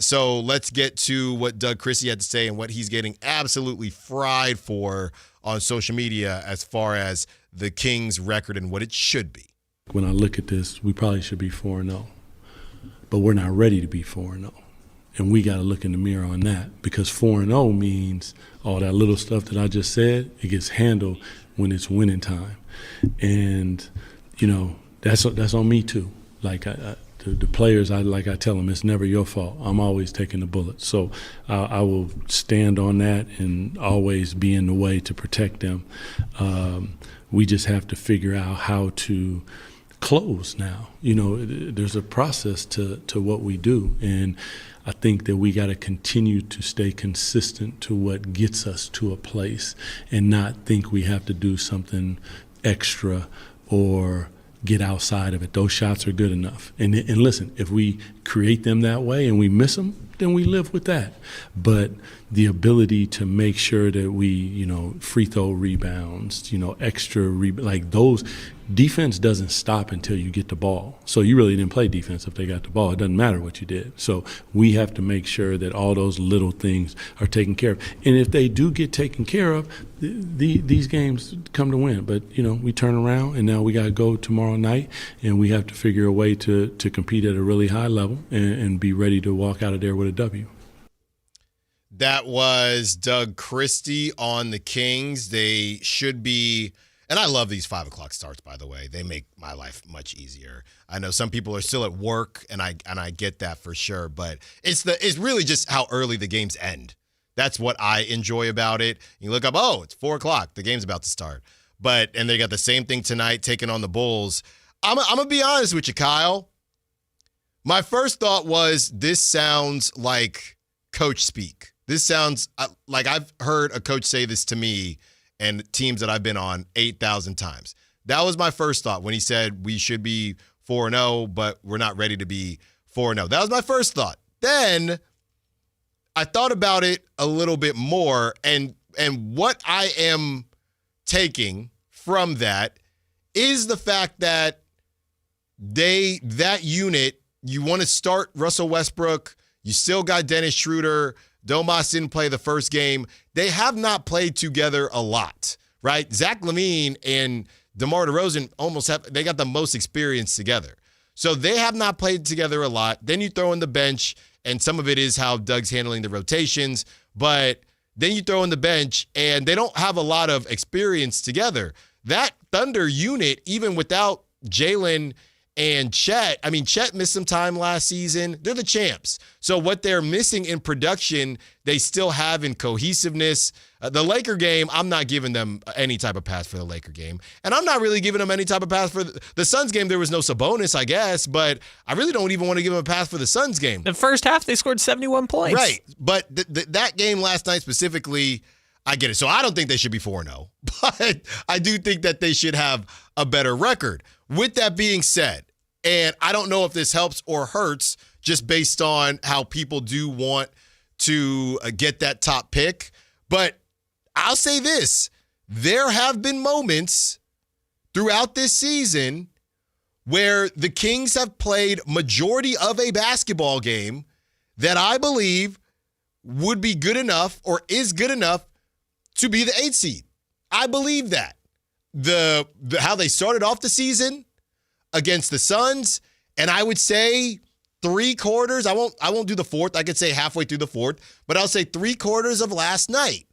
So let's get to what Doug Christie had to say and what he's getting absolutely fried for on social media as far as the Kings' record and what it should be. When I look at this, we probably should be 4-0, but we're not ready to be 4-0. And we got to look in the mirror on that, because 4-0 means all that little stuff that I just said, it gets handled when it's winning time. And, that's on me too. Like the players, I tell them, it's never your fault. I'm always taking the bullet. So I will stand on that and always be in the way to protect them. We just have to figure out how to close now. There's a process to what we do, and I think that we got to continue to stay consistent to what gets us to a place and not think we have to do something extra or get outside of it. Those shots are good enough. And listen, if we create them that way and we miss them, then we live with that. But the ability to make sure that we, free throw rebounds, extra like those, defense doesn't stop until you get the ball. So you really didn't play defense if they got the ball. It doesn't matter what you did. So we have to make sure that all those little things are taken care of. And if they do get taken care of, these games come to win. But, we turn around and now we got to go tomorrow night and we have to figure a way to compete at a really high level and be ready to walk out of there with a W. That was Doug Christie on the Kings. They should be, and I love these 5 o'clock starts, by the way. They make my life much easier. I know some people are still at work, and I get that for sure, but it's really just how early the games end. That's what I enjoy about it. You look up, it's 4 o'clock. The game's about to start. And they got the same thing tonight, taking on the Bulls. I'm going to be honest with you, Kyle. My first thought was, this sounds like coach speak. This sounds like I've heard a coach say this to me and teams that I've been on 8,000 times. That was my first thought when he said we should be 4-0, but we're not ready to be 4-0. That was my first thought. Then I thought about it a little bit more, and what I am taking from that is the fact that that unit, you want to start Russell Westbrook, you still got Dennis Schroeder. Domas didn't play the first game. They have not played together a lot, right? Zach LaVine and DeMar DeRozan they got the most experience together. So they have not played together a lot. Then you throw in the bench, and some of it is how Doug's handling the rotations, but then you throw in the bench, and they don't have a lot of experience together. That Thunder unit, even without Jalen and Chet missed some time last season. They're the champs. So what they're missing in production, they still have in cohesiveness. The Laker game, I'm not giving them any type of pass for the Laker game. And I'm not really giving them any type of pass for the Suns game. There was no Sabonis, I guess, but I really don't even want to give them a pass for the Suns game. The first half, they scored 71 points. Right. But that game last night specifically, I get it. So I don't think they should be 4-0, but I do think that they should have a better record. With that being said, and I don't know if this helps or hurts just based on how people do want to get that top pick, but I'll say this. There have been moments throughout this season where the Kings have played majority of a basketball game that I believe would be good enough or is good enough to be the 8th seed. I believe that. How they started off the season against the Suns, and I would say 3/4. I won't do the fourth. I could say halfway through the fourth, but I'll say 3/4 of last night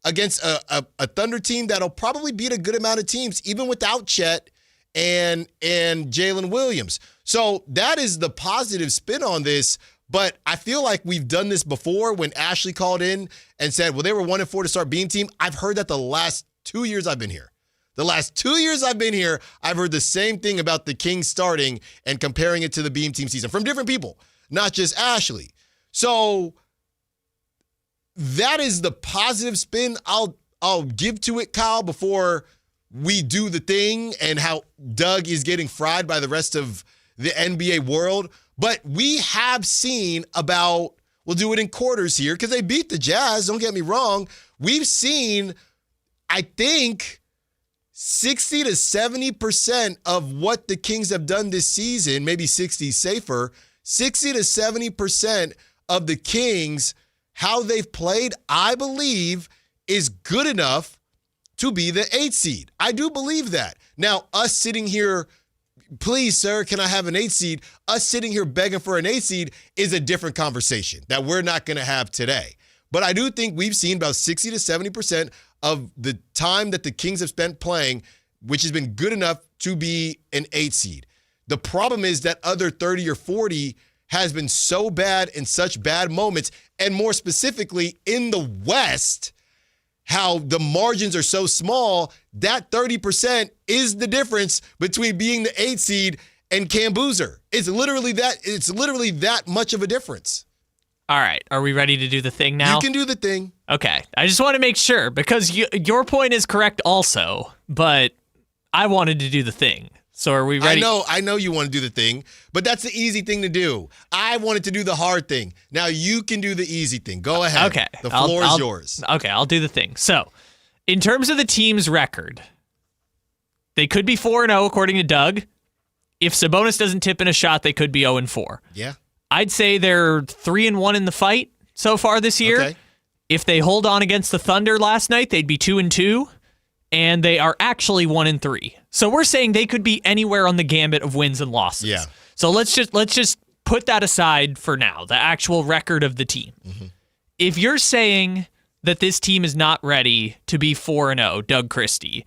against a Thunder team that'll probably beat a good amount of teams, even without Chet and Jalen Williams. So that is the positive spin on this. But I feel like we've done this before when Ashley called in and said, well, they were 1-4 to start Beam Team. I've heard that the last 2 years I've been here. The last 2 years I've been here, I've heard the same thing about the Kings starting and comparing it to the Beam Team season from different people, not just Ashley. So that is the positive spin I'll give to it, Kyle, before we do the thing and how Doug is getting fried by the rest of the NBA world. But we have seen we'll do it in quarters here because they beat the Jazz, don't get me wrong. We've seen, I think, 60 to 70% of what the Kings have done this season, maybe 60 safer, 60 to 70% of the Kings, how they've played, I believe, is good enough to be the 8th seed. I do believe that. Now, us sitting here, please, sir, can I have an 8th seed? Us sitting here begging for an 8th seed is a different conversation that we're not going to have today. But I do think we've seen about 60 to 70% of the time that the Kings have spent playing, which has been good enough to be an 8th seed. The problem is that other 30 or 40 has been so bad in such bad moments, and more specifically in the West, how the margins are so small, that 30% is the difference between being the 8th seed and Cam Boozer. It's literally that much of a difference. All right. Are we ready to do the thing now? You can do the thing. Okay. I just want to make sure, because your point is correct also, but I wanted to do the thing. So are we ready? I know you want to do the thing, but that's the easy thing to do. I wanted to do the hard thing. Now you can do the easy thing. Go ahead. Okay. The floor is yours. Okay, I'll do the thing. So, in terms of the team's record, they could be 4-0 according to Doug. If Sabonis doesn't tip in a shot, they could be 0-4. Yeah. I'd say they're 3-1 in the fight so far this year. Okay. If they hold on against the Thunder last night, they'd be 2-2. And they are actually 1-3. So we're saying they could be anywhere on the gambit of wins and losses. Yeah. So let's just put that aside for now, the actual record of the team. Mm-hmm. If you're saying that this team is not ready to be 4-0, Doug Christie,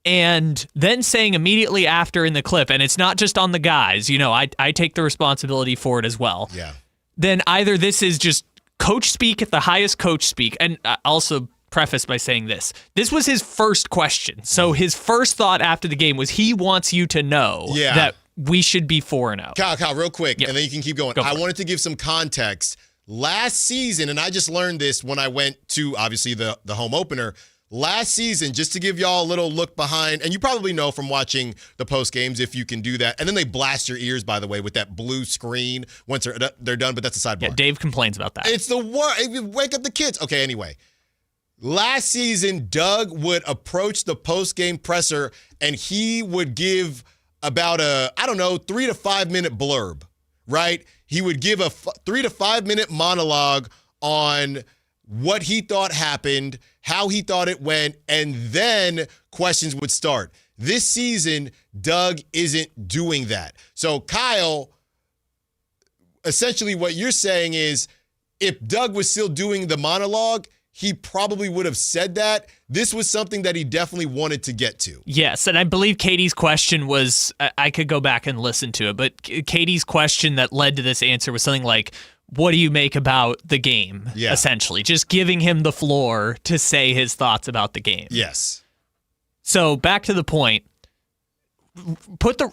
and then saying immediately after in the clip, and it's not just on the guys, I take the responsibility for it as well. Yeah. Then either this is just coach speak at the highest coach speak, and also preface by saying this. This was his first question. So his first thought after the game was he wants you to know that we should be 4-0. Kyle, real quick, and then you can keep going. I wanted to give some context. Last season, and I just learned this when I went to, obviously, the home opener. Last season, just to give y'all a little look behind, and you probably know from watching the post games if you can do that. And then they blast your ears, by the way, with that blue screen once they're done, but that's a sidebar. Yeah, Dave complains about that. It's the worst. Wake up the kids. Okay, anyway. Last season, Doug would approach the post-game presser, and he would give about 3 to 5 minute blurb, right? He would give a 3 to 5 minute monologue on what he thought happened, how he thought it went, and then questions would start. This season, Doug isn't doing that. So, Kyle, essentially what you're saying is if Doug was still doing the monologue, he probably would have said that. This was something that he definitely wanted to get to. Yes, and I believe Katie's question was, I could go back and listen to it, but Katie's question that led to this answer was something like, what do you make about the game, essentially? Just giving him the floor to say his thoughts about the game. Yes. So back to the point.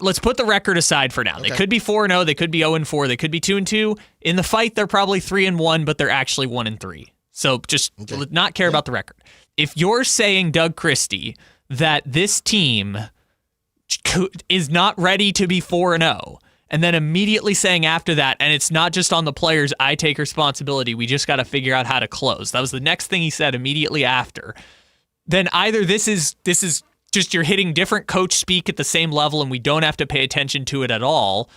Let's put the record aside for now. Okay. They could be 4-0, they could be 0-4, they could be 2-2. In the fight, they're probably 3-1, but they're actually 1-3. So just not care about the record. If you're saying, Doug Christie, that this team is not ready to be 4-0, and then immediately saying after that, and it's not just on the players, I take responsibility, we just got to figure out how to close. That was the next thing he said immediately after. Then either this is just you're hitting different coach speak at the same level and we don't have to pay attention to it at all,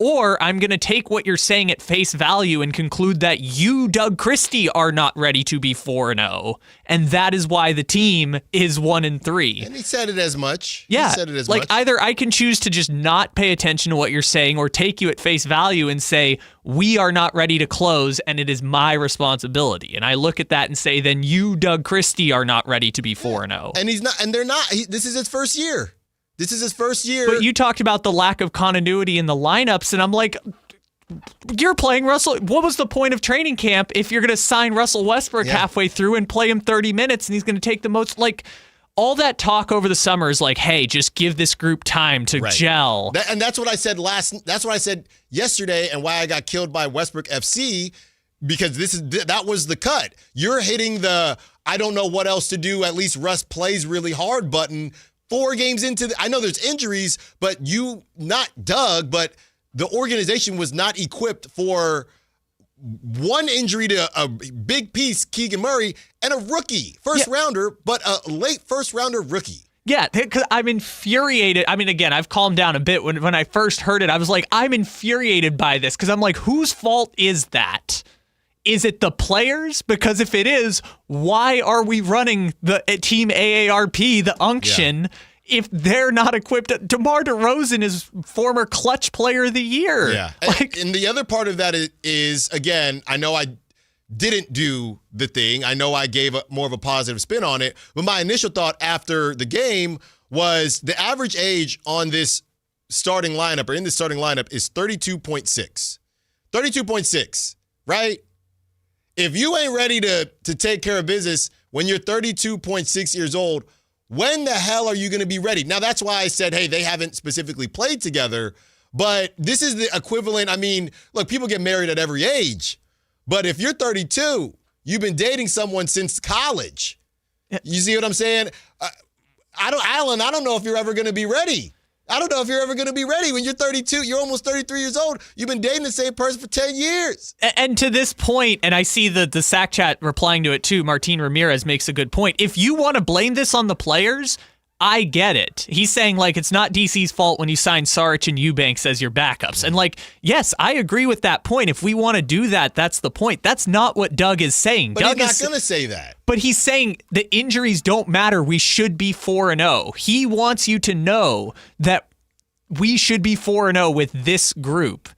or I'm going to take what you're saying at face value and conclude that you, Doug Christie, are not ready to be 4-0, and that is why the team is 1-3. And he said it as much. Yeah, he said it as like much. Either I can choose to just not pay attention to what you're saying or take you at face value and say, we are not ready to close and it is my responsibility. And I look at that and say, then you, Doug Christie, are not ready to be 4-0. And he's not, and they're not. This is his first year. This is his first year. But you talked about the lack of continuity in the lineups, and I'm like, you're playing Russell. What was the point of training camp if you're going to sign Russell Westbrook halfway through and play him 30 minutes and he's going to take the most? Like, all that talk over the summer is like, hey, just give this group time to gel. And that's what I said that's what I said yesterday, and why I got killed by Westbrook FC, because that was the cut. You're hitting the I don't know what else to do, at least Russ plays really hard button 4 games into I know there's injuries, but not Doug, but the organization was not equipped for one injury to a big piece, Keegan Murray, and a rookie first rounder, but a late first rounder rookie. Yeah, because I'm infuriated. I mean, again, I've calmed down a bit. When I first heard it, I was like, I'm infuriated by this, because I'm like, whose fault is that? Is it the players? Because if it is, why are we running the Team AARP, the unction, if they're not equipped? DeMar DeRozan is former clutch player of the year. Yeah. And the other part of that is, again, I know I didn't do the thing. I know I gave more of a positive spin on it. But my initial thought after the game was the average age on this starting lineup, or in this starting lineup, is 32.6. 32.6, right? If you ain't ready to take care of business when you're 32.6 years old, when the hell are you going to be ready? Now, that's why I said, hey, they haven't specifically played together, but this is the equivalent. I mean, look, people get married at every age, but if you're 32, you've been dating someone since college. You see what I'm saying? Allen, I don't know if you're ever going to be ready. I don't know if you're ever going to be ready. When you're 32, you're almost 33 years old. You've been dating the same person for 10 years. And to this point, and I see the Sac Chat replying to it too, Martin Ramirez makes a good point. If you want to blame this on the players, I get it. He's saying, like, it's not DC's fault when you sign Saric and Eubanks as your backups. And, like, yes, I agree with that point. If we want to do that, that's the point. That's not what Doug is saying. But Doug he's not going to say that. But he's saying the injuries don't matter. We should be 4-0. He wants you to know that we should be 4-0 with this group.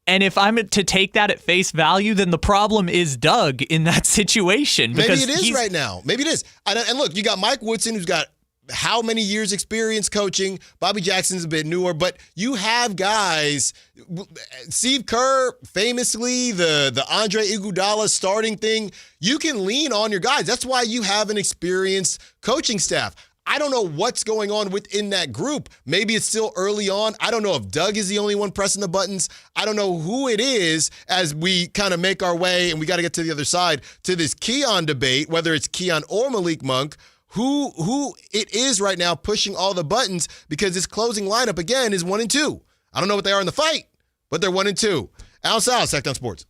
And if I'm to take that at face value, then the problem is Doug in that situation. Maybe it is right now. Maybe it is. And look, you got Mike Woodson, who's got how many years experience coaching? Bobby Jackson's a bit newer, but you have guys. Steve Kerr, famously, the Andre Iguodala starting thing. You can lean on your guys. That's why you have an experienced coaching staff. I don't know what's going on within that group. Maybe it's still early on. I don't know if Doug is the only one pressing the buttons. I don't know who it is as we kind of make our way, and we got to get to the other side, to this Keon debate, whether it's Keon or Malik Monk, who it is right now pushing all the buttons, because this closing lineup, again, is 1-2. I don't know what they are in the fight, but they're 1-2. Allen Stiles, Sactown Sports.